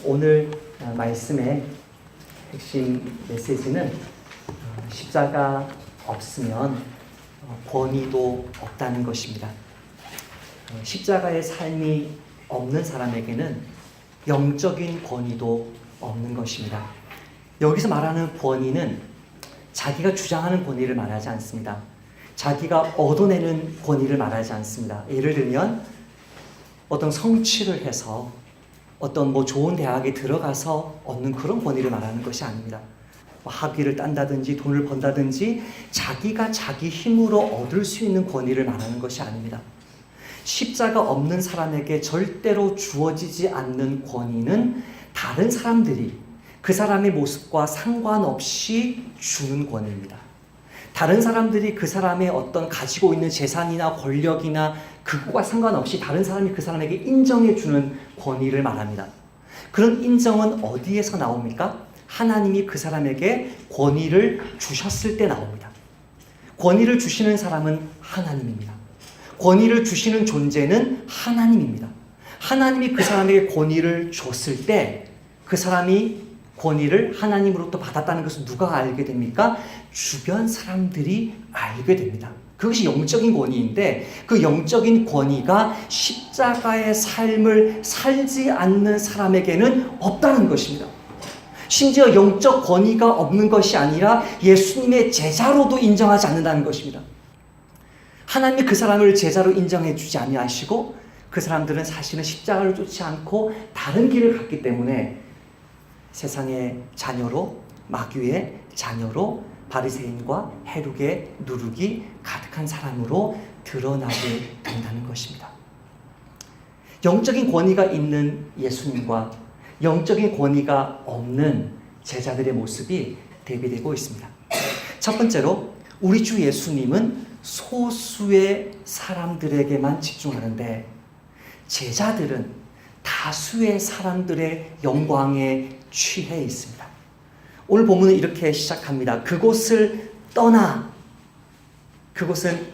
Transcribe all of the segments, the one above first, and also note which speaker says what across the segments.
Speaker 1: 오늘 말씀의 핵심 메시지는 십자가 없으면 권위도 없다는 것입니다. 십자가의 삶이 없는 사람에게는 영적인 권위도 없는 것입니다. 여기서 말하는 권위는 자기가 주장하는 권위를 말하지 않습니다. 자기가 얻어내는 권위를 말하지 않습니다. 예를 들면 어떤 성취를 해서 어떤 좋은 대학에 들어가서 얻는 그런 권위를 말하는 것이 아닙니다. 학위를 딴다든지 돈을 번다든지 자기가 자기 힘으로 얻을 수 있는 권위를 말하는 것이 아닙니다. 십자가 없는 사람에게 절대로 주어지지 않는 권위는 다른 사람들이 그 사람의 모습과 상관없이 주는 권위입니다. 다른 사람들이 그 사람의 어떤 가지고 있는 재산이나 권력이나 그것과 상관없이 다른 사람이 그 사람에게 인정해 주는 권위를 말합니다. 그런 인정은 어디에서 나옵니까? 하나님이 그 사람에게 권위를 주셨을 때 나옵니다. 권위를 주시는 사람은 하나님입니다. 권위를 주시는 존재는 하나님입니다. 하나님이 그 사람에게 권위를 줬을 때 그 사람이 권위를 하나님으로부터 받았다는 것을 누가 알게 됩니까? 주변 사람들이 알게 됩니다. 그것이 영적인 권위인데 그 영적인 권위가 십자가의 삶을 살지 않는 사람에게는 없다는 것입니다. 심지어 영적 권위가 없는 것이 아니라 예수님의 제자로도 인정하지 않는다는 것입니다. 하나님이 그 사람을 제자로 인정해 주지 아니하시고 그 사람들은 사실은 십자가를 쫓지 않고 다른 길을 갔기 때문에 세상의 자녀로, 마귀의 자녀로, 바리새인과 해룩의 누룩이 가득한 사람으로 드러나게 된다는 것입니다. 영적인 권위가 있는 예수님과 영적인 권위가 없는 제자들의 모습이 대비되고 있습니다. 첫 번째로 우리 주 예수님은 소수의 사람들에게만 집중하는데 제자들은 다수의 사람들의 영광에 취해 있습니다. 오늘 본문은 이렇게 시작합니다. 그곳을 떠나, 그곳은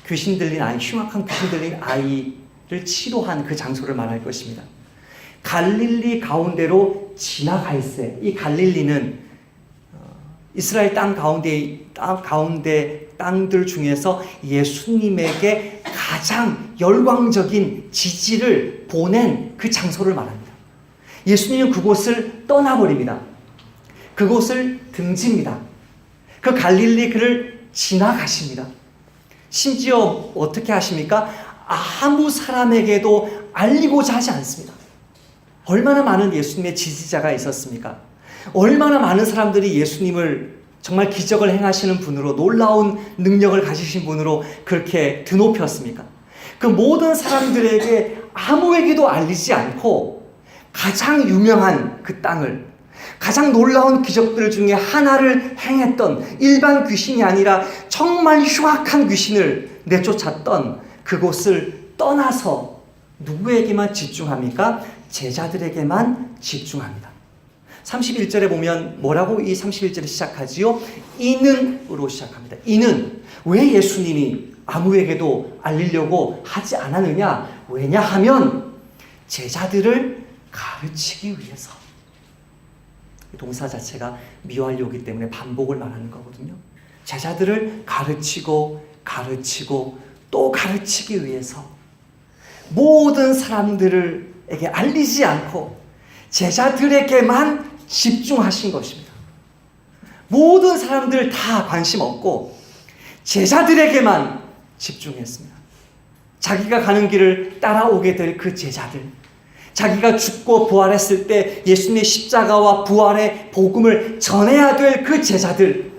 Speaker 1: 귀신 들린 아이, 흉악한 귀신 들린 아이를 치료한 그 장소를 말할 것입니다. 갈릴리 가운데로 지나갈새. 이 갈릴리는 이스라엘 땅 가운데 땅들 중에서 예수님에게 가장 열광적인 지지를 보낸 그 장소를 말합니다. 예수님은 그곳을 떠나버립니다. 그곳을 등집니다. 그 갈릴리 그를 지나가십니다. 심지어 어떻게 하십니까? 아무 사람에게도 알리고자 하지 않습니다. 얼마나 많은 예수님의 지지자가 있었습니까? 얼마나 많은 사람들이 예수님을 정말 기적을 행하시는 분으로, 놀라운 능력을 가지신 분으로 그렇게 드높였습니까? 그 모든 사람들에게 아무에게도 알리지 않고 가장 유명한 그 땅을, 가장 놀라운 기적들 중에 하나를 행했던, 일반 귀신이 아니라 정말 흉악한 귀신을 내쫓았던 그곳을 떠나서 누구에게만 집중합니까? 제자들에게만 집중합니다. 31절에 보면 뭐라고 이 31절에 시작하지요? 이는으로 시작합니다. 이는 왜 예수님이 아무에게도 알리려고 하지 않았느냐? 왜냐하면 제자들을 가르치기 위해서. 동사 자체가 미완료이기 때문에 반복을 말하는 거거든요. 제자들을 가르치고 또 가르치기 위해서 모든 사람들에게 알리지 않고 제자들에게만 집중하신 것입니다. 모든 사람들 다 관심 없고 제자들에게만 집중했습니다. 자기가 가는 길을 따라오게 될 그 제자들, 자기가 죽고 부활했을 때 예수님의 십자가와 부활의 복음을 전해야 될 그 제자들,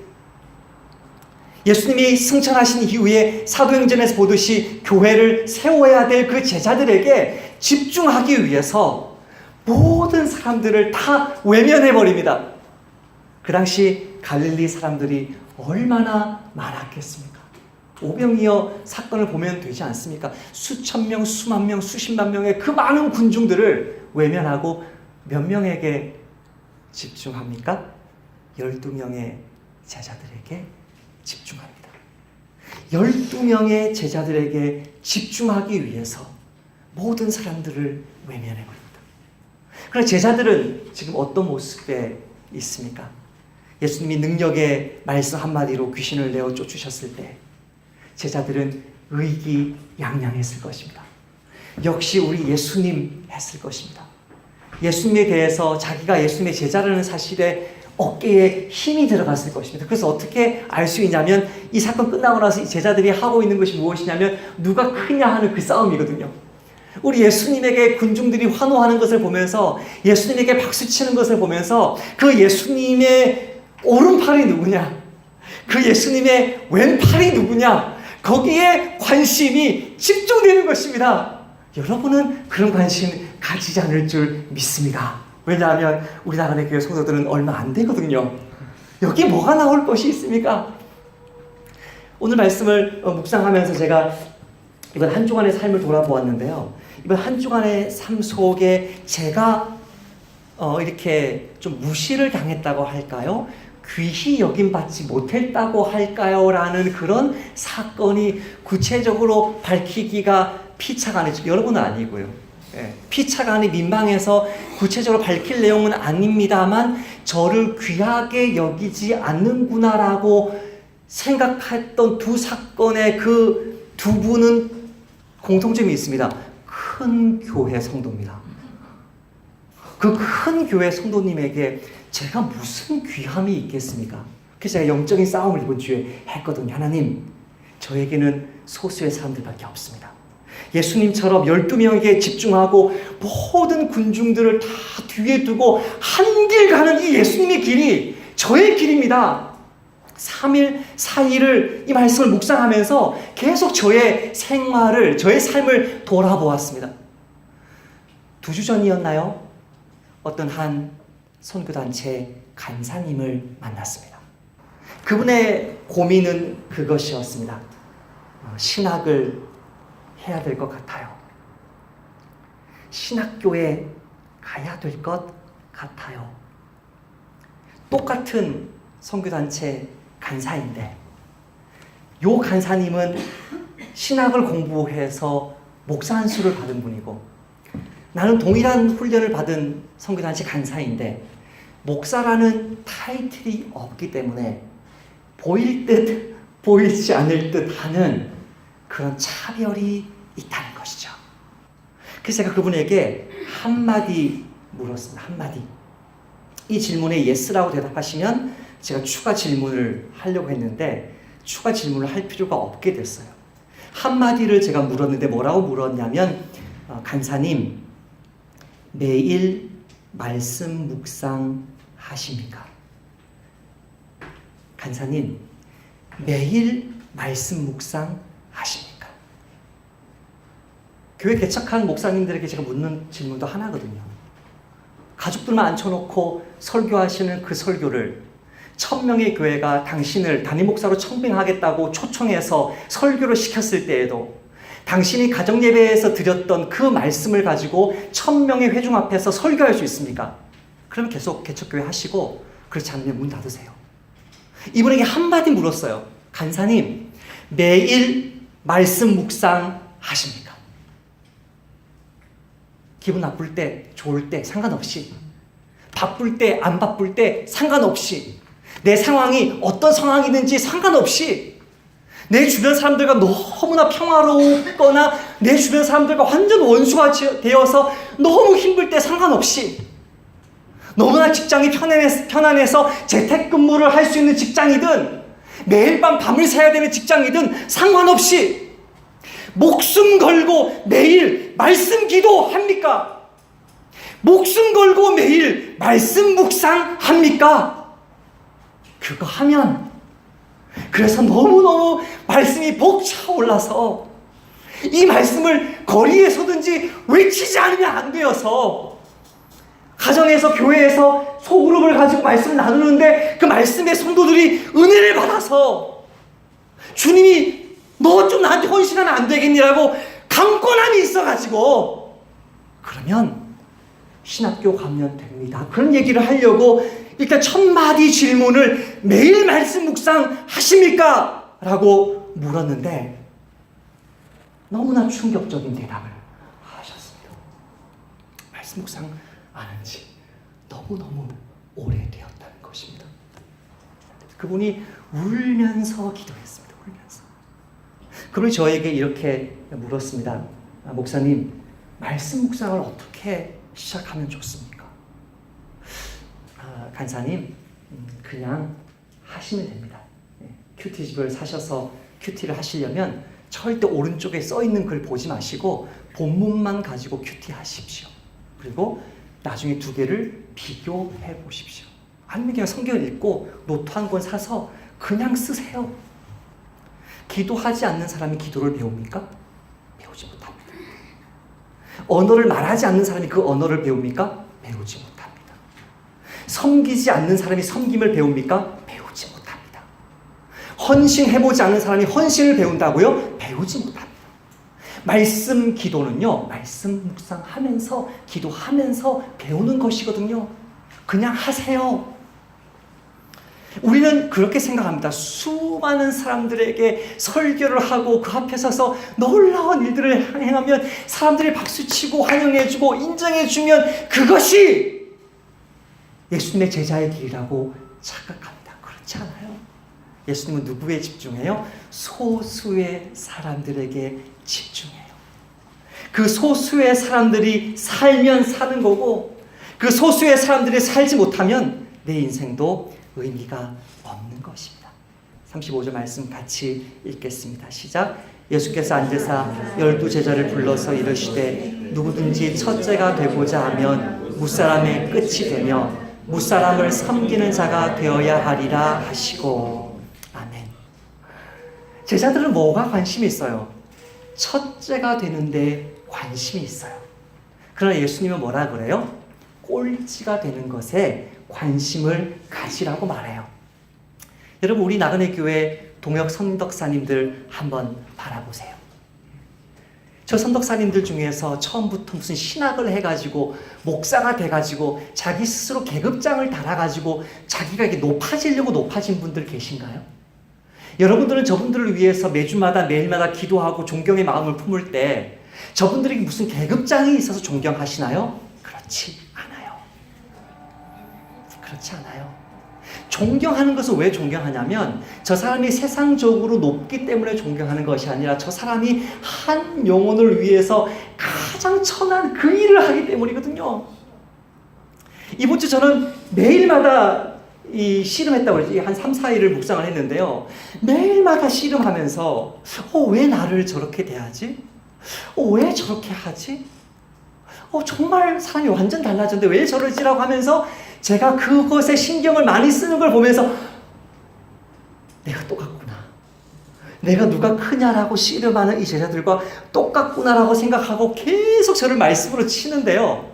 Speaker 1: 예수님이 승천하신 이후에 사도행전에서 보듯이 교회를 세워야 될 그 제자들에게 집중하기 위해서 모든 사람들을 다 외면해버립니다. 그 당시 갈릴리 사람들이 얼마나 많았겠습니까? 오병이어 사건을 보면 되지 않습니까? 수천 명, 수만 명, 수십만 명의 그 많은 군중들을 외면하고 몇 명에게 집중합니까? 12명의 제자들에게 집중합니다. 12명의 제자들에게 집중하기 위해서 모든 사람들을 외면해버립니다. 그러나 제자들은 지금 어떤 모습에 있습니까? 예수님이 능력의 말씀 한마디로 귀신을 내어 쫓으셨을 때 제자들은 의기양양했을 것입니다. 역시 우리 예수님 했을 것입니다. 예수님에 대해서 자기가 예수님의 제자라는 사실에 어깨에 힘이 들어갔을 것입니다. 그래서 어떻게 알 수 있냐면 이 사건 끝나고 나서 이 제자들이 하고 있는 것이 무엇이냐면 누가 크냐 하는 그 싸움이거든요. 우리 예수님에게 군중들이 환호하는 것을 보면서 예수님에게 박수치는 것을 보면서 그 예수님의 오른팔이 누구냐, 그 예수님의 왼팔이 누구냐, 거기에 관심이 집중되는 것입니다. 여러분은 그런 관심 가지지 않을 줄 믿습니다. 왜냐하면 우리나라 교회 성도들은 얼마 안 되거든요. 여기 뭐가 나올 것이 있습니까? 오늘 말씀을 묵상하면서 제가 이번 한 주간의 삶을 돌아보았는데요. 이번 한 주간의 삶 속에 제가 이렇게 좀 무시를 당했다고 할까요? 귀히 여김받지 못했다고 할까요? 라는 그런 사건이 구체적으로 밝히기가 피차간에, 여러분은 아니고요. 피차간이 민망해서 구체적으로 밝힐 내용은 아닙니다만 저를 귀하게 여기지 않는구나라고 생각했던 두 사건의 그 두 분은 공통점이 있습니다. 큰 교회 성도입니다. 그 큰 교회 성도님에게 제가 무슨 귀함이 있겠습니까? 그래서 제가 영적인 싸움을 이번 주에 했거든요. 하나님, 저에게는 소수의 사람들밖에 없습니다. 예수님처럼 12명에게 집중하고 모든 군중들을 다 뒤에 두고 한 길 가는 이 예수님의 길이 저의 길입니다. 3일, 4일을 이 말씀을 묵상하면서 계속 저의 생활을, 저의 삶을 돌아보았습니다. 2주 전이었나요? 어떤 한 선교단체 간사님을 만났습니다. 그분의 고민은 그것이었습니다. 신학을 해야 될 것 같아요. 신학교에 가야 될 것 같아요. 똑같은 선교단체 간사인데 요 간사님은 신학을 공부해서 목사 안수를 받은 분이고 나는 동일한 훈련을 받은 선교단체 간사인데 목사라는 타이틀이 없기 때문에 보일 듯 보이지 않을 듯 하는 그런 차별이 있다는 것이죠. 그래서 제가 그분에게 한마디 물었습니다. 한마디. 이 질문에 yes라고 대답하시면 제가 추가 질문을 하려고 했는데 추가 질문을 할 필요가 없게 됐어요. 한마디를 제가 물었는데 뭐라고 물었냐면 간사님, 매일 말씀 묵상 하십니까? 간사님, 매일 말씀 묵상 하십니까? 교회 개척한 목사님들에게 제가 묻는 질문도 하나거든요. 가족들만 앉혀놓고 설교하시는 그 설교를 1000명의 교회가 당신을 담임 목사로 청빙하겠다고 초청해서 설교를 시켰을 때에도 당신이 가정예배에서 드렸던 그 말씀을 가지고 1000명의 회중 앞에서 설교할 수 있습니까? 그러면 계속 개척교회 하시고 그렇지 않으면 문 닫으세요. 이분에게 한마디 물었어요. 간사님, 매일 말씀 묵상 하십니까? 기분 나쁠 때, 좋을 때 상관없이, 바쁠 때, 안 바쁠 때 상관없이, 내 상황이 어떤 상황이든지 상관없이 내 주변 사람들과 너무나 평화롭거나 내 주변 사람들과 완전 원수가 되어서 너무 힘들 때 상관없이 너무나 직장이 편안해서 재택근무를 할 수 있는 직장이든 매일 밤 밤을 새야 되는 직장이든 상관없이 목숨 걸고 매일 말씀 기도합니까? 목숨 걸고 매일 말씀 묵상합니까? 그거 하면 그래서 너무너무 말씀이 벅차올라서 이 말씀을 거리에서든지 외치지 않으면 안 되어서 가정에서 교회에서 소그룹을 가지고 말씀을 나누는데 그 말씀의 성도들이 은혜를 받아서 주님이 너 좀 나한테 헌신하면 안 되겠니라고 강권함이 있어가지고 그러면 신학교 가면 됩니다. 그런 얘기를 하려고 일단 1000마디 질문을 매일 말씀 묵상 하십니까? 라고 물었는데 너무나 충격적인 대답을 하셨습니다. 말씀 묵상 안 지 너무너무 오래되었다는 것입니다. 그분이 울면서 기도했습니다. 울면서. 그분이 저에게 이렇게 물었습니다. 목사님, 말씀 묵상을 어떻게 시작하면 좋습니까? 간사님, 그냥 하시면 됩니다. 큐티집을 사셔서 큐티를 하시려면 절대 오른쪽에 써있는 글 보지 마시고 본문만 가지고 큐티 하십시오. 그리고 나중에 두 개를 비교해 보십시오. 아니면 그냥 성경을 읽고 노트 한 권 사서 그냥 쓰세요. 기도하지 않는 사람이 기도를 배웁니까? 배우지 못합니다. 언어를 말하지 않는 사람이 그 언어를 배웁니까? 배우지 못합니다. 섬기지 않는 사람이 섬김을 배웁니까? 배우지 못합니다. 헌신해보지 않는 사람이 헌신을 배운다고요? 배우지 못합니다. 말씀 기도는요, 말씀 묵상하면서 기도하면서 배우는 것이거든요. 그냥 하세요. 우리는 그렇게 생각합니다. 수많은 사람들에게 설교를 하고 그 앞에 서서 놀라운 일들을 행하면 사람들이 박수치고 환영해주고 인정해주면 그것이 예수님의 제자의 길이라고 착각합니다. 그렇지 않아요. 예수님은 누구에 집중해요? 소수의 사람들에게 집중해요. 그 소수의 사람들이 살면 사는 거고 그 소수의 사람들이 살지 못하면 내 인생도 의미가 없는 것입니다. 35절 말씀 같이 읽겠습니다. 시작. 예수께서 앉으사 12제자를 불러서 이르시되 누구든지 첫째가 되고자 하면 무사람의 끝이 되며 무사람을 섬기는 자가 되어야 하리라 하시고. 아멘. 제자들은 뭐가 관심이 있어요? 첫째가 되는데 관심이 있어요. 그러나 예수님은 뭐라 그래요? 꼴찌가 되는 것에 관심을 가지라고 말해요. 여러분, 우리 나그네 교회 동역 선덕사님들 한번 바라보세요. 저 선덕사님들 중에서 처음부터 무슨 신학을 해가지고 목사가 돼가지고 자기 스스로 계급장을 달아가지고 자기가 이렇게 높아지려고 높아진 분들 계신가요? 여러분들은 저분들을 위해서 매주마다 매일마다 기도하고 존경의 마음을 품을 때 저분들에게 무슨 계급장이 있어서 존경하시나요? 그렇지 않아요. 그렇지 않아요. 존경하는 것은 왜 존경하냐면 저 사람이 세상적으로 높기 때문에 존경하는 것이 아니라 저 사람이 한 영혼을 위해서 가장 천한 그 일을 하기 때문이거든요. 이번 주 저는 매일마다 이 씨름했다고 그러지. 한 3, 4일을 묵상을 했는데요. 매일마다 씨름하면서 왜 나를 저렇게 대하지? 왜 저렇게 하지? 정말 사람이 완전 달라졌는데 왜 저러지라고 하면서 제가 그것에 신경을 많이 쓰는 걸 보면서 내가 똑같구나. 내가 누가 크냐라고 씨름하는 이 제자들과 똑같구나라고 생각하고 계속 저를 말씀으로 치는데요.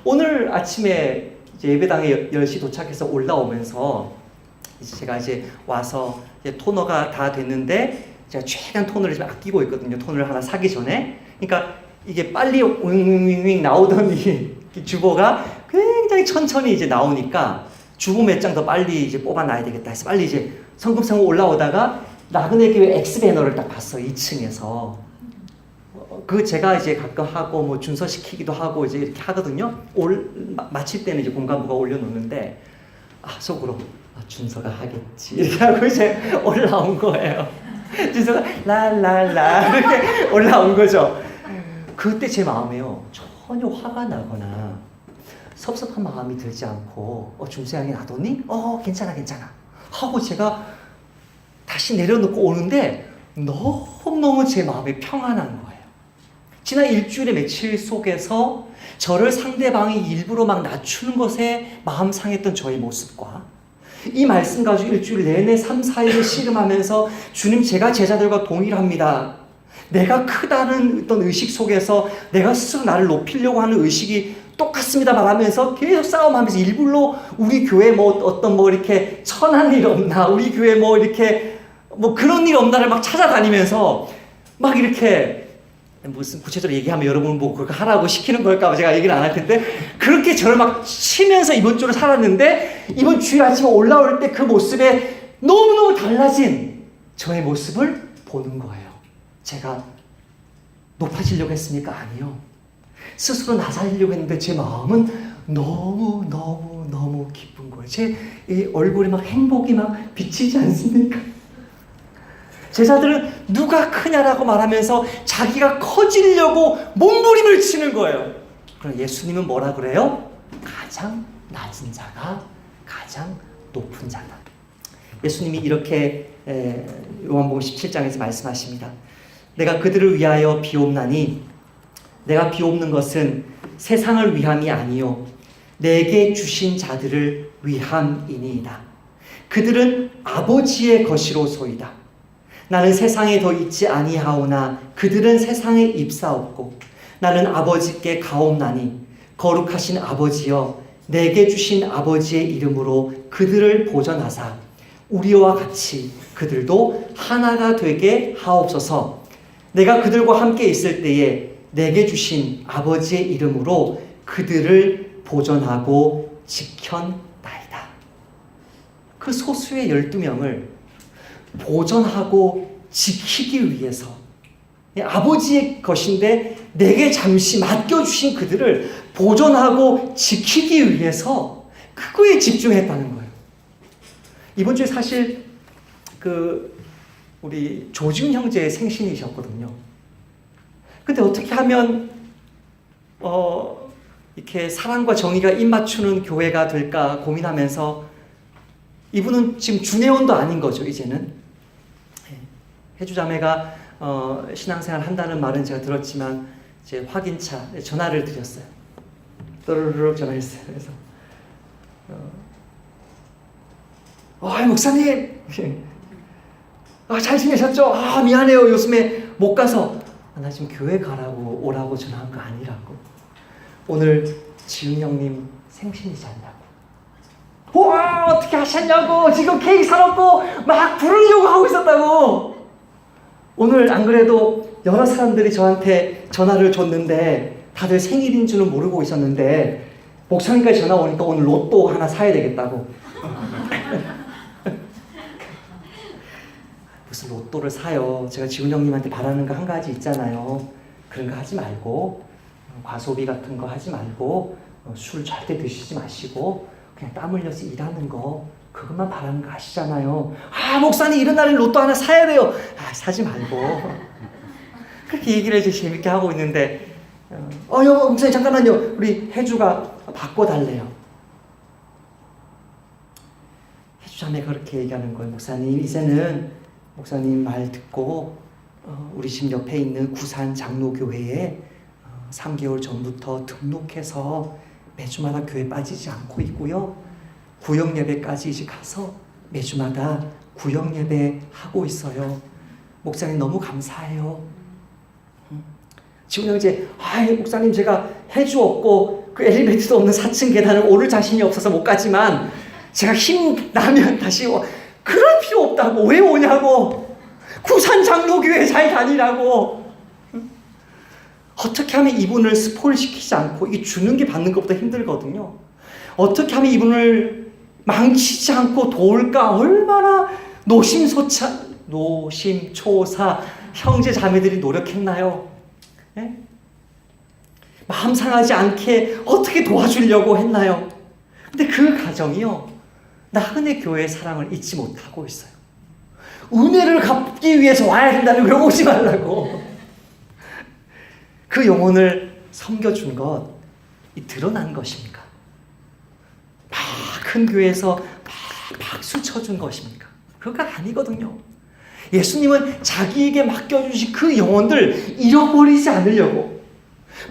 Speaker 1: 오늘 아침에 이제 예배당에 10시 도착해서 올라오면서 제가 이제 와서 이제 토너가 다 됐는데 제가 최대한 토너를 지금 아끼고 있거든요. 토너를 하나 사기 전에. 그러니까 이게 빨리 윙윙윙 나오던 이 주보가 굉장히 천천히 이제 나오니까 주보 몇 장 더 빨리 이제 뽑아놔야 되겠다 해서 빨리 이제 성금상으로 올라오다가 나그네 교회 X 배너를 딱 봤어요. 2층에서. 그 제가 이제 가끔 하고 뭐 준서시키기도 하고 이제 이렇게 하거든요. 마칠 때는 이제 공간부가 올려놓는데 속으로 준서가 하겠지 이렇게 하고 이제 올라온 거예요. 준서가 랄랄라 이렇게 올라온 거죠. 그때 제 마음에요. 전혀 화가 나거나 섭섭한 마음이 들지 않고 준서 양이 놔뒀니? 괜찮아 하고 제가 다시 내려놓고 오는데 너무너무 제 마음이 평안한 거예요. 지난 일주일의 며칠 속에서 저를 상대방이 일부러 막 낮추는 것에 마음 상했던 저의 모습과 이 말씀 가지고 일주일 내내 3, 4일을 씨름하면서 주님 제가 제자들과 동일합니다. 내가 크다는 어떤 의식 속에서 내가 스스로 나를 높이려고 하는 의식이 똑같습니다 말하면서 계속 싸움하면서 일부러 우리 교회 어떤 이렇게 천한 일 없나 우리 교회 이렇게 그런 일 없나를 막 찾아다니면서 막 이렇게 무슨 구체적으로 얘기하면 여러분 그거 하라고 시키는 걸까 봐 제가 얘기를 안 할 텐데 그렇게 저를 막 치면서 이번 주를 살았는데 이번 주일 아침에 올라올 때 그 모습에 너무너무 달라진 저의 모습을 보는 거예요. 제가 높아지려고 했습니까? 아니요. 스스로 낮아지려고 했는데 제 마음은 너무 기쁜 거예요. 제 이 얼굴에 막 행복이 막 비치지 않습니까? 제자들은 누가 크냐라고 말하면서 자기가 커지려고 몸부림을 치는 거예요. 그럼 예수님은 뭐라 그래요? 가장 낮은 자가 가장 높은 자다. 예수님이 이렇게 요한복음 17장에서 말씀하십니다. 내가 그들을 위하여 비옵나니 내가 비옵는 것은 세상을 위함이 아니요 내게 주신 자들을 위함이니이다. 그들은 아버지의 것이로소이다. 나는 세상에 더 있지 아니하오나 그들은 세상에 입사없고 나는 아버지께 가옵나니 거룩하신 아버지여 내게 주신 아버지의 이름으로 그들을 보전하사 우리와 같이 그들도 하나가 되게 하옵소서. 내가 그들과 함께 있을 때에 내게 주신 아버지의 이름으로 그들을 보전하고 지켰나이다. 그 소수의 12명을 보전하고 지키기 위해서 아버지의 것인데 내게 잠시 맡겨주신 그들을 보존하고 지키기 위해서 그거에 집중했다는 거예요. 이번 주에 사실 우리 조지훈 형제의 생신이셨거든요. 근데 어떻게 하면 이렇게 사랑과 정의가 입맞추는 교회가 될까 고민하면서 이분은 지금 주내원도 아닌 거죠, 이제는. 혜주자매가 신앙생활 한다는 말은 제가 들었지만 이제 확인차 전화를 드렸어요. 또르륵 전화했어요. 그래서 목사님 잘 지내셨죠? 미안해요. 요즘에 못 가서 나 지금 교회 가라고 오라고 전화한 거 아니라고. 오늘 지훈 형님 생신이지 않냐고. 와 어떻게 하셨냐고. 지금 케이크 사놓고 막 부르려고 하고 있었다고. 오늘 안 그래도 여러 사람들이 저한테 전화를 줬는데 다들 생일인 줄은 모르고 있었는데 목사님까지 전화 오니까 오늘 로또 하나 사야 되겠다고. 무슨 로또를 사요. 제가 지훈 형님한테 바라는 거 한 가지 있잖아요. 그런 거 하지 말고 과소비 같은 거 하지 말고 술 절대 드시지 마시고 그냥 땀 흘려서 일하는 거 그것만 바라는 거 아시잖아요. 목사님 이런 날에 로또 하나 사야 돼요. 사지 말고. 그렇게 얘기를 이제 재밌게 하고 있는데 목사님 잠깐만요. 우리 혜주가 바꿔달래요. 혜주 자매가 그렇게 얘기하는 거예요. 목사님 이제는 목사님 말 듣고 우리 집 옆에 있는 구산 장로교회에 3개월 전부터 등록해서 매주마다 교회 빠지지 않고 있고요. 구역 예배까지 이제 가서 매주마다 구역 예배 하고 있어요. 목사님 너무 감사해요. 지금 이제 목사님 제가 해주 없고 그 엘리베이터도 없는 4층 계단을 오를 자신이 없어서 못 가지만 제가 힘 나면 다시 그럴 필요 없다고. 왜 오냐고. 구산 장로교회 잘 다니라고. 어떻게 하면 이분을 스포일시키지 않고 이게 주는 게 받는 것보다 힘들거든요. 어떻게 하면 이분을 망치지 않고 도울까. 얼마나 노심초사 형제 자매들이 노력했나요? 예? 마음 상하지 않게 어떻게 도와주려고 했나요? 근데 그 가정이요, 나그네 교회의 사랑을 잊지 못하고 있어요. 은혜를 갚기 위해서 와야 된다는 걸 오지 말라고. 그 영혼을 섬겨준 것, 이 드러난 것입니까? 막 큰 교회에서 막 박수 쳐준 것입니까? 그거 아니거든요. 예수님은 자기에게 맡겨주신 그 영혼들 잃어버리지 않으려고,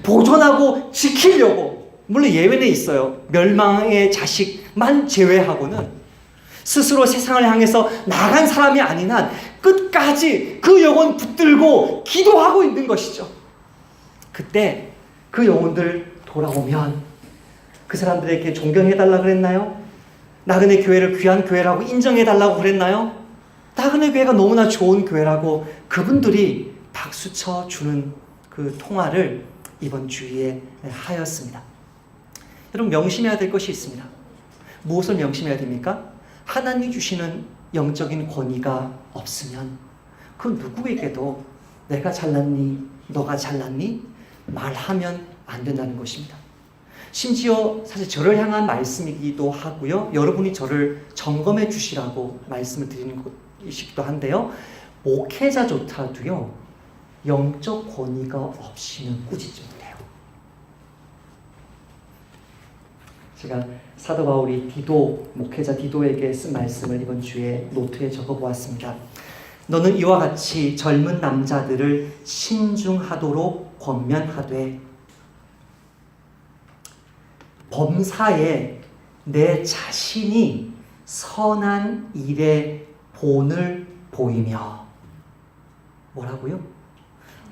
Speaker 1: 보존하고 지키려고, 물론 예외는 있어요. 멸망의 자식만 제외하고는 스스로 세상을 향해서 나간 사람이 아닌 한 끝까지 그 영혼 붙들고 기도하고 있는 것이죠. 그때 그 영혼들 돌아오면 그 사람들에게 존경해달라고 그랬나요? 나그네 교회를 귀한 교회라고 인정해달라고 그랬나요? 나그네 교회가 너무나 좋은 교회라고 그분들이 박수쳐 주는 그 통화를 이번 주에 하였습니다. 여러분 명심해야 될 것이 있습니다. 무엇을 명심해야 됩니까? 하나님이 주시는 영적인 권위가 없으면 그 누구에게도 내가 잘났니? 너가 잘났니? 말하면 안 된다는 것입니다. 심지어 사실 저를 향한 말씀이기도 하고요. 여러분이 저를 점검해 주시라고 말씀을 드리는 것이기도 한데요. 목회자조차도요, 영적 권위가 없이는 꾸짖지 못해요. 제가 사도 바울이 목회자 디도에게 쓴 말씀을 이번 주에 노트에 적어보았습니다. 너는 이와 같이 젊은 남자들을 신중하도록 권면하되 범사에 내 자신이 선한 일에 본을 보이며, 뭐라고요?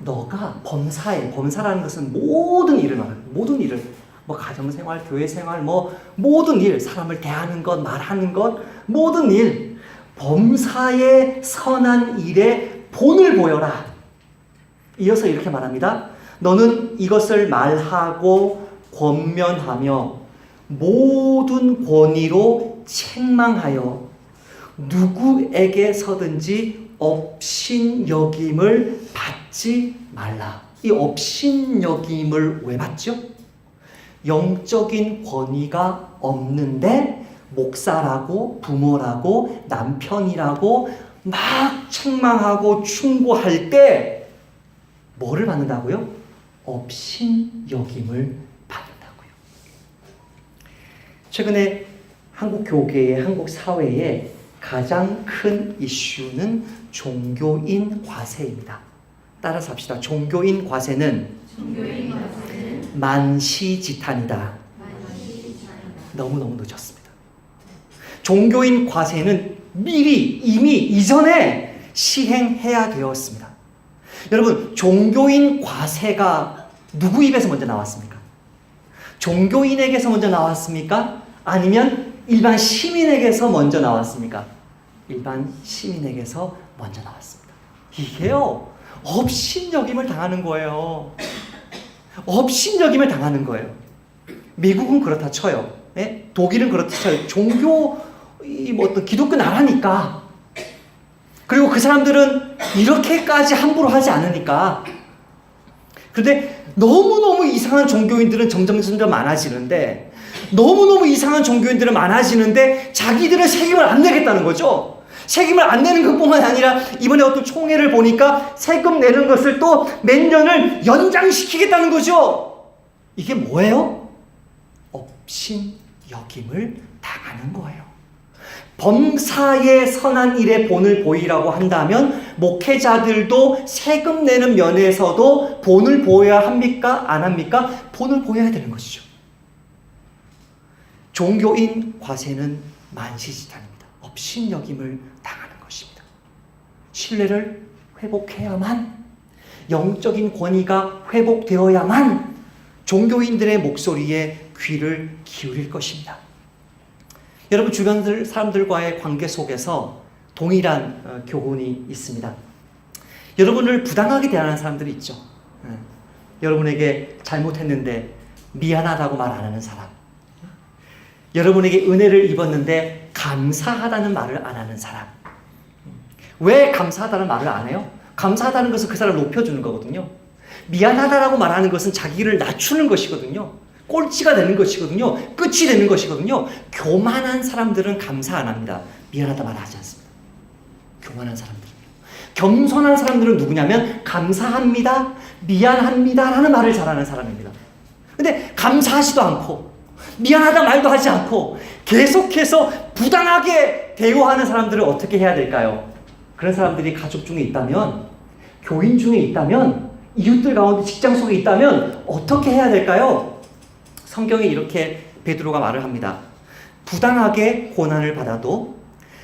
Speaker 1: 너가 범사라는 것은 모든 일을 말하는, 모든 일을, 뭐 가정생활, 교회생활, 뭐 모든 일, 사람을 대하는 것, 말하는 것, 모든 일, 범사에 선한 일에 본을 보여라. 이어서 이렇게 말합니다. 너는 이것을 말하고 권면하며 모든 권위로 책망하여 누구에게서든지 업신여김을 받지 말라. 이 업신여김을 왜 받죠? 영적인 권위가 없는데 목사라고 부모라고 남편이라고 막 책망하고 충고할 때 뭐를 받는다고요? 업신여김을 받는다고요. 최근에 한국 교계의, 한국 사회의 가장 큰 이슈는 종교인 과세입니다. 따라서 합시다. 종교인 과세는 만시지탄이다. 너무너무 늦었습니다. 종교인 과세는 이미 이전에 시행해야 되었습니다. 여러분, 종교인 과세가 누구 입에서 먼저 나왔습니까? 종교인에게서 먼저 나왔습니까? 아니면 일반 시민에게서 먼저 나왔습니까? 일반 시민에게서 먼저 나왔습니다. 이게요, 업신여김을 당하는 거예요. 업신여김을 당하는 거예요. 미국은 그렇다 쳐요. 네? 독일은 그렇다 쳐요. 어떤 기독교 나라니까. 그리고 그 사람들은 이렇게까지 함부로 하지 않으니까. 그런데 너무너무 이상한 종교인들은 점점 많아지는데, 너무너무 이상한 종교인들은 많아지는데 자기들은 책임을 안 내겠다는 거죠. 책임을 안 내는 것뿐만 아니라 이번에 어떤 총회를 보니까 세금 내는 것을 또 몇 년을 연장시키겠다는 거죠. 이게 뭐예요? 업신여김을 당하는 거예요. 범사에 선한 일에 본을 보이라고 한다면 목회자들도 세금 내는 면에서도 본을 보여야 합니까? 안 합니까? 본을 보여야 되는 것이죠. 종교인 과세는 만시지탄입니다. 업신여김을 당하는 것입니다. 신뢰를 회복해야만, 영적인 권위가 회복되어야만 종교인들의 목소리에 귀를 기울일 것입니다. 여러분, 주변 사람들과의 관계 속에서 동일한 교훈이 있습니다. 여러분을 부당하게 대하는 사람들이 있죠. 여러분에게 잘못했는데 미안하다고 말 안 하는 사람, 여러분에게 은혜를 입었는데 감사하다는 말을 안 하는 사람. 왜 감사하다는 말을 안 해요? 감사하다는 것은 그 사람을 높여주는 거거든요. 미안하다라고 말하는 것은 자기를 낮추는 것이거든요. 꼴찌가 되는 것이거든요. 끝이 되는 것이거든요. 교만한 사람들은 감사 안 합니다. 미안하다 말하지 않습니다. 교만한 사람들은요. 겸손한 사람들은 누구냐면 감사합니다, 미안합니다 라는 말을 잘하는 사람입니다. 근데 감사하지도 않고 미안하다 말도 하지 않고 계속해서 부당하게 대우하는 사람들을 어떻게 해야 될까요? 그런 사람들이 가족 중에 있다면, 교인 중에 있다면, 이웃들 가운데 직장 속에 있다면 어떻게 해야 될까요? 성경에 이렇게 베드로가 말을 합니다. 부당하게 고난을 받아도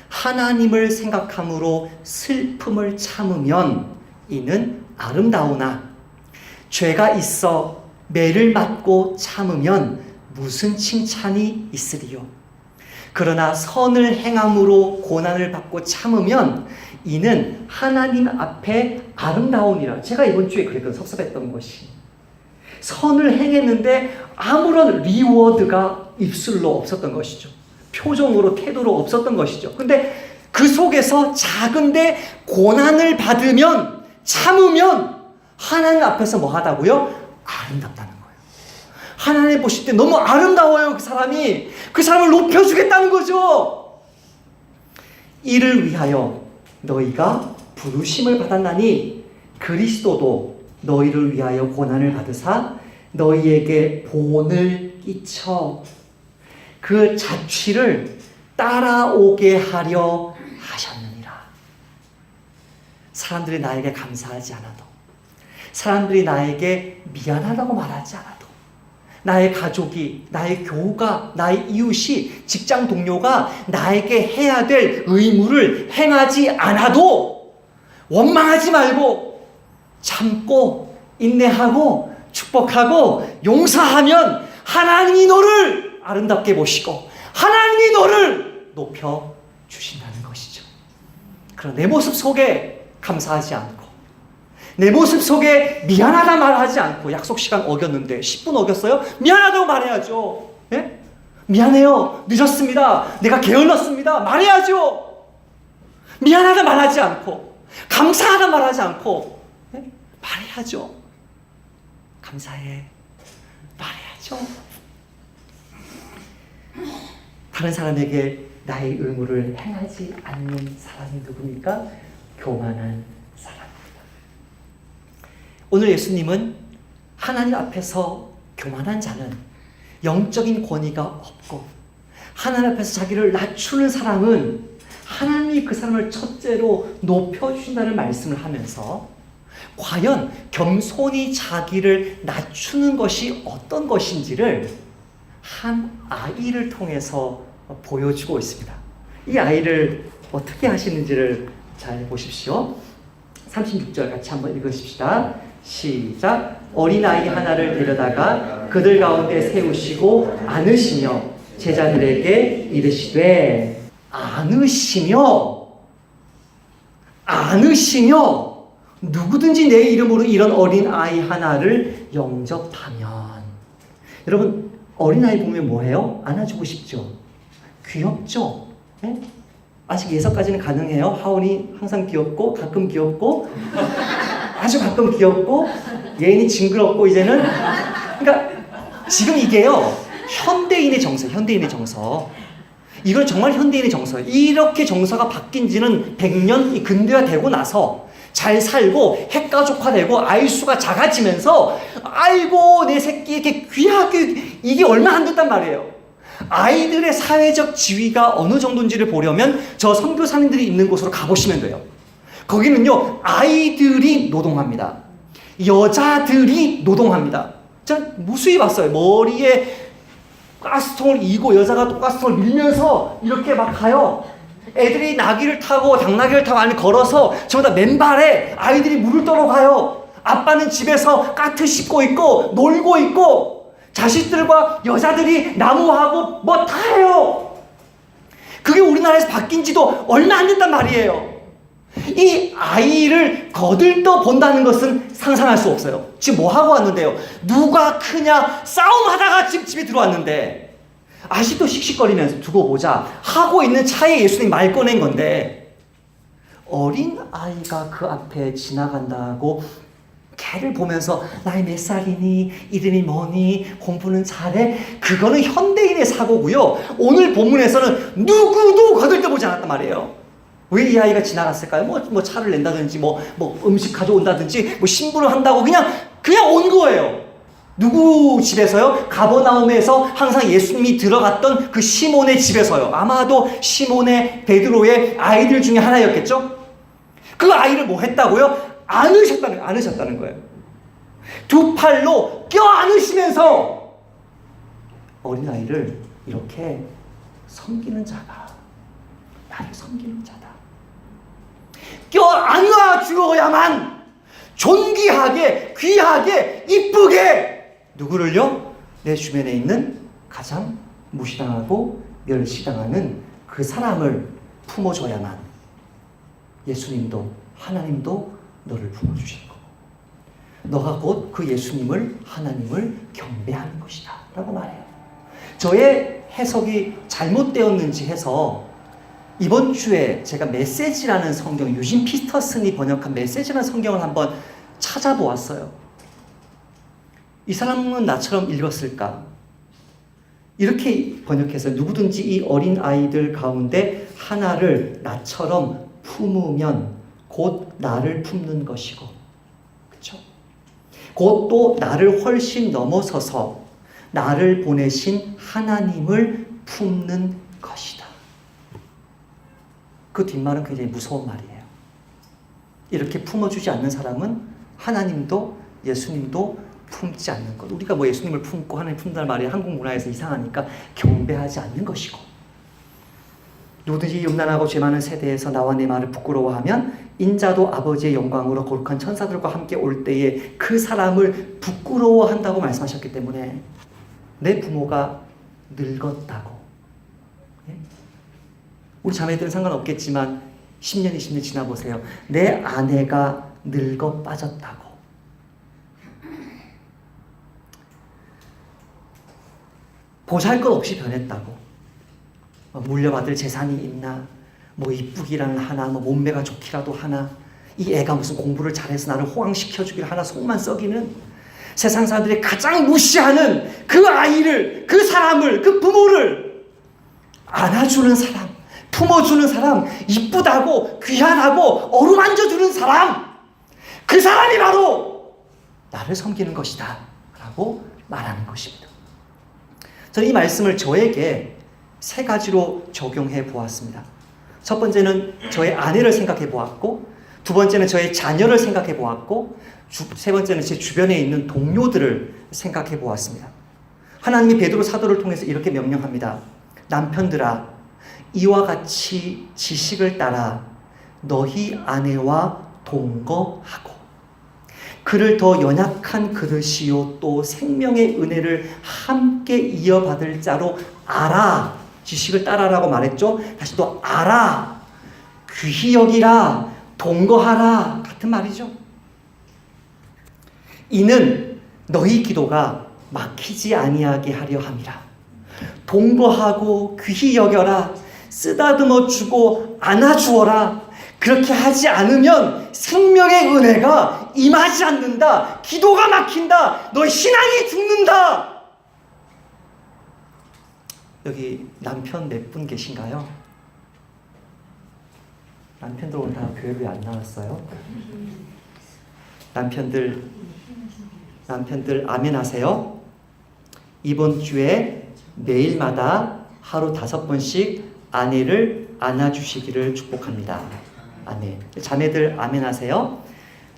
Speaker 1: 하나님을 생각함으로 슬픔을 참으면 이는 아름다우나 죄가 있어 매를 맞고 참으면 무슨 칭찬이 있으리요. 그러나 선을 행함으로 고난을 받고 참으면 이는 하나님 앞에 아름다우니라. 제가 이번 주에 그랬거든요. 섭섭했던 것이, 선을 행했는데 아무런 리워드가 입술로 없었던 것이죠. 표정으로, 태도로 없었던 것이죠. 근데 그 속에서 작은데 고난을 받으면, 참으면 하나님 앞에서 뭐 하다고요? 아름답다는 거예요. 하나님 보실 때 너무 아름다워요. 그 사람을 높여주겠다는 거죠. 이를 위하여 너희가 부르심을 받았나니 그리스도도 너희를 위하여 고난을 받으사 너희에게 본을 끼쳐 그 자취를 따라오게 하려 하셨느니라. 사람들이 나에게 감사하지 않아도, 사람들이 나에게 미안하다고 말하지 않아도, 나의 가족이, 나의 교우가, 나의 이웃이, 직장 동료가 나에게 해야 될 의무를 행하지 않아도 원망하지 말고 참고 인내하고 축복하고 용서하면 하나님이 너를 아름답게 보시고 하나님이 너를 높여주신다는 것이죠. 그러나 내 모습 속에 감사하지 않고, 내 모습 속에 미안하다 말하지 않고, 약속 시간 어겼는데 10분 어겼어요? 미안하다고 말해야죠. 예? 미안해요. 늦었습니다. 내가 게을렀습니다. 말해야죠. 미안하다 말하지 않고, 감사하다 말하지 않고, 예? 말해야죠. 감사해. 말해야죠. 다른 사람에게 나의 의무를 행하지 않는 사람이 누굽니까? 교만한 사람입니다. 오늘 예수님은 하나님 앞에서 교만한 자는 영적인 권위가 없고, 하나님 앞에서 자기를 낮추는 사람은 하나님이 그 사람을 첫째로 높여주신다는 말씀을 하면서 과연 겸손히 자기를 낮추는 것이 어떤 것인지를 한 아이를 통해서 보여주고 있습니다. 이 아이를 어떻게 하시는지를 잘 보십시오. 36절 같이 한번 읽으십시다. 시작. 어린아이 하나를 데려다가 그들 가운데 세우시고 안으시며 제자들에게 이르시되, 안으시며 누구든지 내 이름으로 이런 어린아이 하나를 영접하면. 여러분, 어린아이 보면 뭐해요? 안아주고 싶죠? 귀엽죠? 네? 아직 예서까지는 가능해요. 하온이 항상 귀엽고 가끔 귀엽고 아주 가끔 귀엽고 예인이 징그럽고 이제는, 그러니까 지금 이게요, 현대인의 정서. 이건 정말 현대인의 정서예요. 이렇게 정서가 바뀐 지는 100년 이 근대화 되고 나서 잘 살고 핵가족화되고 아이 수가 작아지면서 아이고 내 새끼 이렇게 귀하게, 이게 얼마 안 됐단 말이에요. 아이들의 사회적 지위가 어느 정도인지를 보려면 저 선교사님들이 있는 곳으로 가보시면 돼요. 거기는요, 아이들이 노동합니다. 여자들이 노동합니다. 전 무수히 봤어요. 머리에 가스통을 이고 여자가 또 가스통을 밀면서 이렇게 막 가요. 애들이 나귀를 타고 당나귀를 타고 안에 걸어서 전부 다 맨발에 아이들이 물을 떠러 가요. 아빠는 집에서 까트 씻고 있고 놀고 있고 자식들과 여자들이 나무하고 뭐 다 해요. 그게 우리나라에서 바뀐 지도 얼마 안 됐단 말이에요. 이 아이를 거들떠 본다는 것은 상상할 수 없어요. 지금 뭐 하고 왔는데요? 누가 크냐 싸움하다가 지금 집에 들어왔는데 아직도 씩씩거리면서 두고 보자 하고 있는 차에 예수님이 말 꺼낸 건데, 어린 아이가 그 앞에 지나간다고 걔를 보면서 나이 몇 살이니? 이름이 뭐니? 공부는 잘해? 그거는 현대인의 사고고요. 오늘 본문에서는 누구도 거들떠보지 않았단 말이에요. 왜 이 아이가 지나갔을까요? 뭐 차를 낸다든지 뭐 음식 가져온다든지 뭐 신부를 한다고 그냥 온 거예요. 누구 집에서요? 가버나움에서 항상 예수님이 들어갔던 그 시몬의 집에서요. 아마도 시몬의 베드로의 아이들 중에 하나였겠죠? 그 아이를 뭐 했다고요? 안으셨다는 거예요. 두 팔로 껴안으시면서 어린아이를 이렇게 섬기는 자가 나를 섬기는 자다. 껴안아 주어야만 존귀하게, 귀하게, 이쁘게 누구를요? 내 주변에 있는 가장 무시당하고 멸시당하는 그 사람을 품어줘야만 예수님도 하나님도 너를 품어주실 거고, 너가 곧 그 예수님을, 하나님을 경배하는 것이다 라고 말해요. 저의 해석이 잘못되었는지 해서 이번 주에 제가 메시지라는 성경, 유진 피터슨이 번역한 메시지라는 성경을 한번 찾아보았어요. 이 사람은 나처럼 읽었을까? 이렇게 번역해서 누구든지 이 어린 아이들 가운데 하나를 나처럼 품으면 곧 나를 품는 것이고, 그렇죠? 곧 또 나를 훨씬 넘어서서 나를 보내신 하나님을 품는 것이다. 그 뒷말은 굉장히 무서운 말이에요. 이렇게 품어주지 않는 사람은 하나님도 예수님도 품지 않는 것. 우리가 뭐 예수님을 품고 하나님 품다는 말이 한국 문화에서 이상하니까 경배하지 않는 것이고, 누구든지 음란하고 죄 많은 세대에서 나와 내 말을 부끄러워하면 인자도 아버지의 영광으로 거룩한 천사들과 함께 올 때에 그 사람을 부끄러워한다고 말씀하셨기 때문에 내 부모가 늙었다고, 우리 자매들은 상관없겠지만 10년, 20년 지나보세요. 내 아내가 늙어 빠졌다고, 보잘것없이 변했다고, 물려받을 재산이 있나, 뭐 이쁘기라는 하나, 뭐 몸매가 좋기라도 하나, 이 애가 무슨 공부를 잘해서 나를 호황시켜주길 하나, 속만 썩이는, 세상 사람들이 가장 무시하는 그 아이를, 그 사람을, 그 부모를 안아주는 사람, 품어주는 사람, 이쁘다고 귀하다고 어루만져주는 사람, 그 사람이 바로 나를 섬기는 것이다 라고 말하는 것입니다. 저는 이 말씀을 저에게 세 가지로 적용해 보았습니다. 첫 번째는 저의 아내를 생각해 보았고, 두 번째는 저의 자녀를 생각해 보았고, 세 번째는 제 주변에 있는 동료들을 생각해 보았습니다. 하나님이 베드로 사도를 통해서 이렇게 명령합니다. 남편들아, 이와 같이 지식을 따라 너희 아내와 동거하고 그를 더 연약한 그릇이요 또 생명의 은혜를 함께 이어받을 자로 알아. 지식을 따라라고 말했죠. 다시 또 알아, 귀히 여기라, 동거하라 같은 말이죠. 이는 너희 기도가 막히지 아니하게 하려 함이라. 동거하고 귀히 여겨라, 쓰다듬어 주고 안아주어라. 그렇게 하지 않으면 생명의 은혜가 임하지 않는다. 기도가 막힌다. 너의 신앙이 죽는다. 여기 남편 몇 분 계신가요? 남편들 오늘 다 교회 왜 안 나왔어요? 남편들 아멘 하세요. 이번 주에 매일마다 하루 5번씩 아내를 안아주시기를 축복합니다. 아멘. 자매들 아멘 하세요.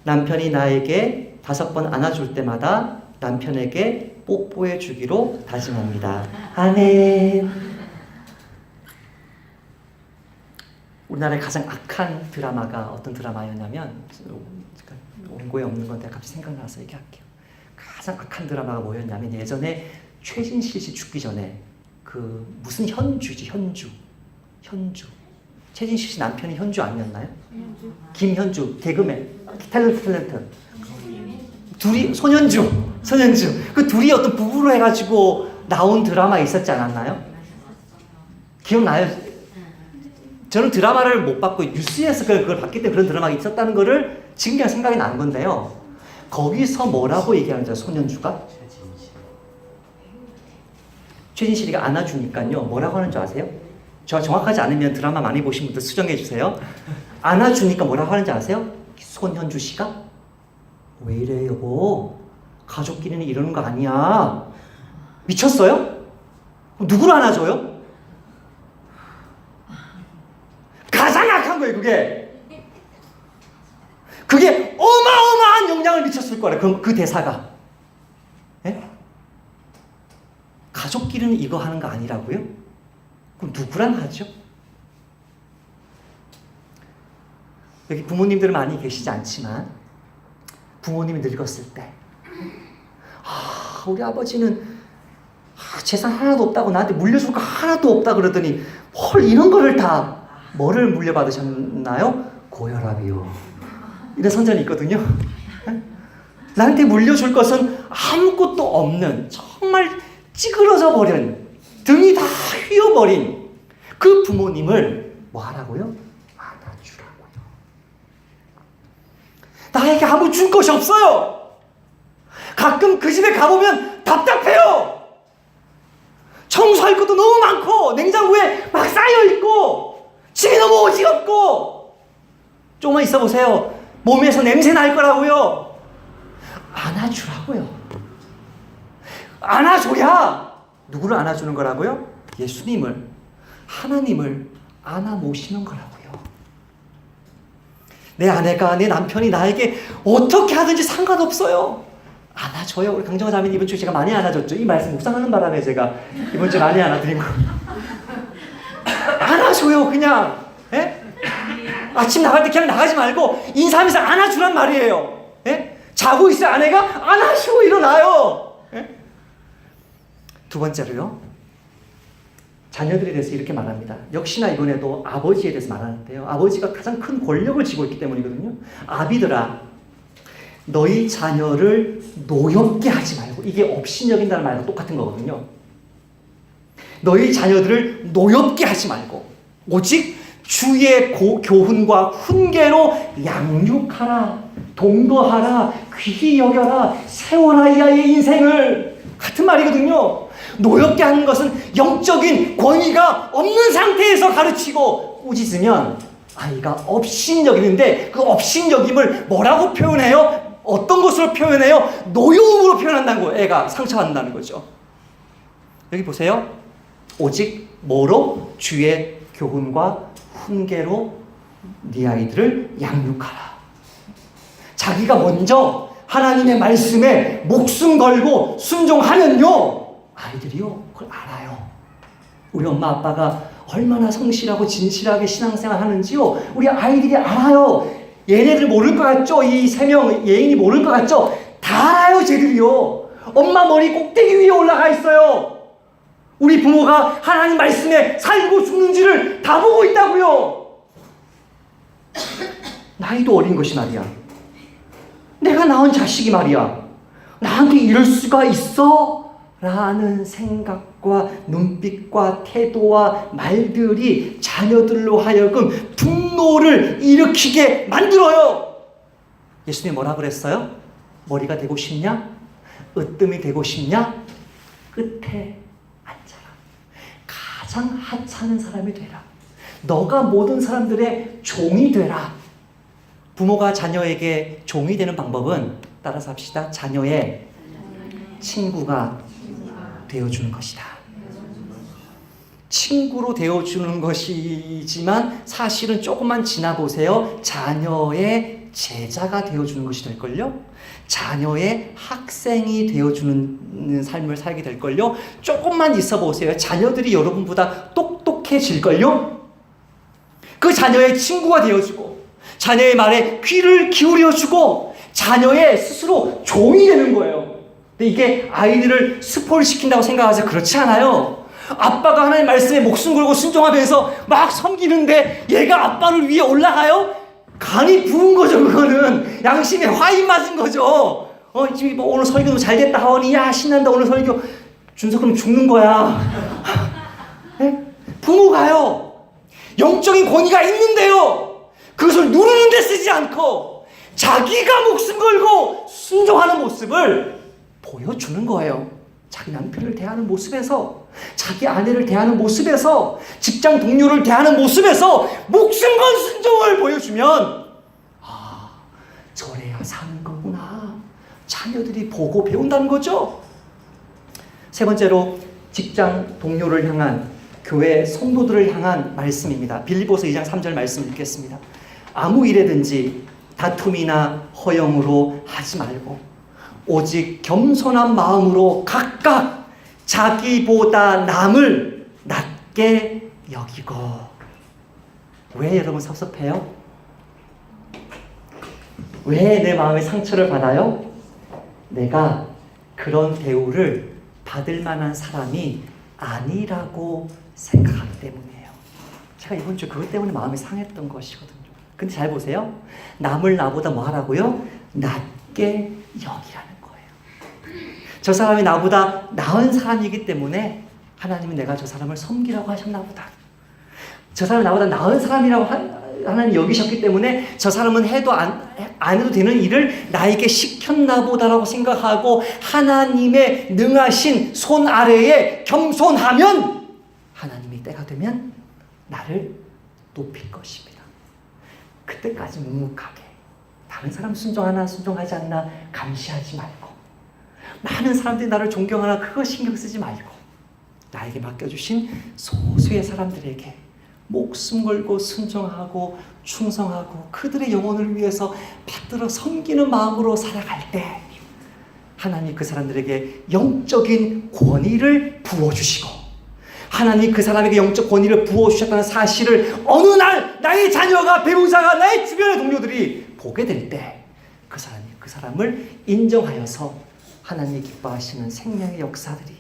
Speaker 1: 남편이 나에게 5번 안아줄 때마다 남편에게 뽀뽀해 주기로 다짐합니다. 아멘. 우리나라의 가장 악한 드라마가 어떤 드라마였냐면, 원고에 없는 건데 갑자기 생각나서 얘기할게요. 가장 악한 드라마가 뭐였냐면, 예전에 최진실 씨 죽기 전에 그 무슨 현주지, 현주. 최진실 씨 남편이 현주 아니었나요? 김현주, 개그맨, 탤런트. 둘이 손현주. 그 둘이 어떤 부부로 해가지고 나온 드라마 있었지 않았나요? 기억나요? 저는 드라마를 못 봤고 뉴스에서 그걸 봤기 때문에 그런 드라마가 있었다는 거를 지금 그냥 생각이 난 건데요. 거기서 뭐라고 얘기하는지 손현주가? 최진실이가 안아주니까요. 뭐라고 하는 줄 아세요? 저 정확하지 않으면 드라마 많이 보신 분들 수정해 주세요. 안아주니까 뭐라고 하는지 아세요? 손현주 씨가? 왜 이래 여보? 가족끼리는 이러는 거 아니야. 미쳤어요? 누구를 안아줘요? 가장 악한 거예요 그게. 그게 어마어마한 영향을 미쳤을 거래. 그 대사가. 예? 가족끼리는 이거 하는 거 아니라고요? 그럼 누구랑 하죠? 여기 부모님들은 많이 계시지 않지만 부모님이 늙었을 때 우리 아버지는 재산 하나도 없다고 나한테 물려줄 거 하나도 없다 그러더니 이런 거를 다 뭐를 물려받으셨나요? 고혈압이요. 이런 선전이 있거든요. 나한테 물려줄 것은 아무것도 없는 정말 찌그러져 버린 등이 다 휘어버린 그 부모님을 뭐 하라고요? 안아주라고요. 나에게 아무 줄 것이 없어요. 가끔 그 집에 가보면 답답해요. 청소할 것도 너무 많고 냉장고에 막 쌓여있고 집이 너무 어지럽고. 조금만 있어 보세요. 몸에서 냄새 날 거라고요. 안아주라고요. 안아줘야. 누구를 안아주는 거라고요? 예수님을, 하나님을 안아 모시는 거라고요. 내 아내가, 내 남편이 나에게 어떻게 하든지 상관없어요. 안아줘요. 우리 강정화 자매님 이번 주에 제가 많이 안아줬죠. 이 말씀 묵상하는 바람에 제가 이번 주에 많이 안아드린 거. 안아줘요, 그냥. 예? 아침 나갈 때 그냥 나가지 말고 인사하면서 안아주란 말이에요. 예? 자고 있어요, 아내가? 안아주고 일어나요. 예? 두 번째로요. 자녀들에 대해서 이렇게 말합니다. 역시나 이번에도 아버지에 대해서 말하는데요. 아버지가 가장 큰 권력을 쥐고 있기 때문이거든요. 아비들아, 너희 자녀를 노엽게 하지 말고. 이게 업신여긴다는 말과 똑같은 거거든요. 너희 자녀들을 노엽게 하지 말고 오직 주의 교훈과 훈계로 양육하라, 동거하라, 귀히 여겨라, 세워라 이 아이의 인생을. 같은 말이거든요. 노엽게 하는 것은 영적인 권위가 없는 상태에서 가르치고 꾸짖으면 아이가 업신여기는데 그 업신여김을 뭐라고 표현해요? 어떤 것으로 표현해요? 노여움으로 표현한다는 거예요. 애가 상처받는다는 거죠. 여기 보세요. 오직 뭐로? 주의 교훈과 훈계로 네 아이들을 양육하라. 자기가 먼저 하나님의 말씀에 목숨 걸고 순종하면요, 아이들이요 그걸 알아요. 우리 엄마 아빠가 얼마나 성실하고 진실하게 신앙생활 하는지요 우리 아이들이 알아요. 얘네들 모를 것 같죠? 이 세 명 예인이 모를 것 같죠? 다 알아요, 쟤들이요. 엄마 머리 꼭대기 위에 올라가 있어요. 우리 부모가 하나님 말씀에 살고 죽는지를 다 보고 있다고요. 나이도 어린 것이 말이야. 내가 낳은 자식이 말이야. 나한테 이럴 수가 있어? 라는 생각과 눈빛과 태도와 말들이 자녀들로 하여금 분노를 일으키게 만들어요. 예수님이 뭐라 그랬어요? 머리가 되고 싶냐? 으뜸이 되고 싶냐? 끝에 앉아라. 가장 하찮은 사람이 되라. 너가 모든 사람들의 종이 되라. 부모가 자녀에게 종이 되는 방법은 따라서 합시다. 자녀의 친구가 되어주는 것이다. 친구로 되어주는 것이지만 사실은 조금만 지나보세요. 자녀의 제자가 되어주는 것이 될걸요. 자녀의 학생이 되어주는 삶을 살게 될걸요. 조금만 있어 보세요. 자녀들이 여러분보다 똑똑해질걸요. 그 자녀의 친구가 되어주고 자녀의 말에 귀를 기울여주고 자녀의 스스로 종이 되는 거예요. 근데 이게 아이들을 스포일시킨다고 생각하세요? 그렇지 않아요. 아빠가 하나님 말씀에 목숨 걸고 순종하면서 막 섬기는데 얘가 아빠를 위해 올라가요? 간이 부은 거죠. 그거는 양심에 화인 맞은 거죠. 지금 뭐 오늘 설교도 잘 됐다 하오니 야 신난다 오늘 설교. 준석 그럼 죽는 거야. 네? 부모가요 영적인 권위가 있는데요 그것을 누르는 데 쓰지 않고 자기가 목숨 걸고 순종하는 모습을 보여주는 거예요. 자기 남편을 대하는 모습에서, 자기 아내를 대하는 모습에서, 직장 동료를 대하는 모습에서 목숨 건 순종을 보여주면 아, 저래야 사는 거구나. 자녀들이 보고 배운다는 거죠. 세 번째로 직장 동료를 향한, 교회 성도들을 향한 말씀입니다. 빌립보서 2장 3절 말씀 읽겠습니다. 아무 일에든지 다툼이나 허영으로 하지 말고 오직 겸손한 마음으로 각각 자기보다 남을 낮게 여기고. 왜 여러분 섭섭해요? 왜 내 마음에 상처를 받아요? 내가 그런 대우를 받을 만한 사람이 아니라고 생각하기 때문이에요. 제가 이번 주 그것 때문에 마음이 상했던 것이거든요. 근데 잘 보세요. 남을 나보다 뭐 하라고요? 낮게 여기라는 거예요. 저 사람이 나보다 나은 사람이기 때문에 하나님은 내가 저 사람을 섬기라고 하셨나 보다. 저 사람이 나보다 나은 사람이라고 하나님 여기셨기 때문에 저 사람은 해도 안 해도 되는 일을 나에게 시켰나 보다라고 생각하고 하나님의 능하신 손 아래에 겸손하면 하나님이 때가 되면 나를 높일 것입니다. 그때까지 묵묵하게 다른 사람 순종하나 순종하지 않나 감시하지 말고, 많은 사람들이 나를 존경하나 그거 신경 쓰지 말고, 나에게 맡겨주신 소수의 사람들에게 목숨 걸고 순종하고 충성하고 그들의 영혼을 위해서 받들어 섬기는 마음으로 살아갈 때 하나님 그 사람들에게 영적인 권위를 부어주시고, 하나님 그 사람에게 영적 권위를 부어주셨다는 사실을 어느 날 나의 자녀가, 배우자가, 나의 주변의 동료들이 보게 될 때 그 사람을 인정하여서 하나님이 기뻐하시는 생명의 역사들이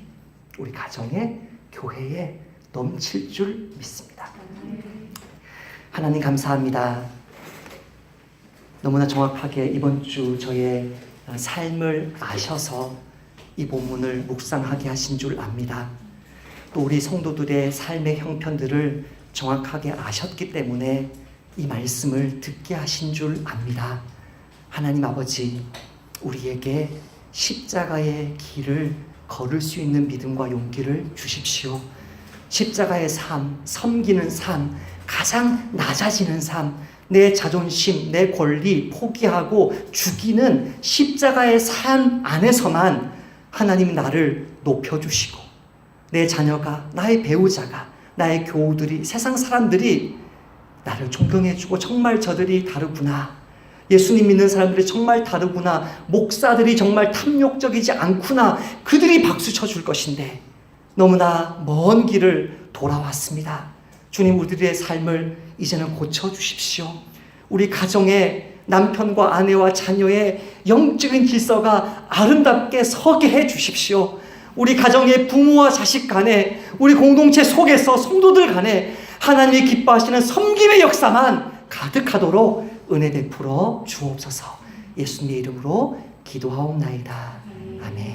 Speaker 1: 우리 가정에, 교회에 넘칠 줄 믿습니다. 하나님 감사합니다. 너무나 정확하게 이번 주 저의 삶을 아셔서 이 본문을 묵상하게 하신 줄 압니다. 또 우리 성도들의 삶의 형편들을 정확하게 아셨기 때문에 이 말씀을 듣게 하신 줄 압니다. 하나님 아버지, 우리에게 십자가의 길을 걸을 수 있는 믿음과 용기를 주십시오. 십자가의 삶, 섬기는 삶, 가장 낮아지는 삶, 내 자존심, 내 권리 포기하고 죽이는 십자가의 삶 안에서만 하나님이 나를 높여주시고, 내 자녀가, 나의 배우자가, 나의 교우들이, 세상 사람들이 나를 존경해주고 정말 저들이 다르구나, 예수님 믿는 사람들이 정말 다르구나, 목사들이 정말 탐욕적이지 않구나, 그들이 박수 쳐줄 것인데 너무나 먼 길을 돌아왔습니다. 주님, 우리들의 삶을 이제는 고쳐주십시오. 우리 가정의 남편과 아내와 자녀의 영적인 질서가 아름답게 서게 해주십시오. 우리 가정의 부모와 자식 간에, 우리 공동체 속에서 성도들 간에 하나님이 기뻐하시는 섬김의 역사만 가득하도록 은혜 베풀어 주옵소서. 예수님의 이름으로 기도하옵나이다. 아멘.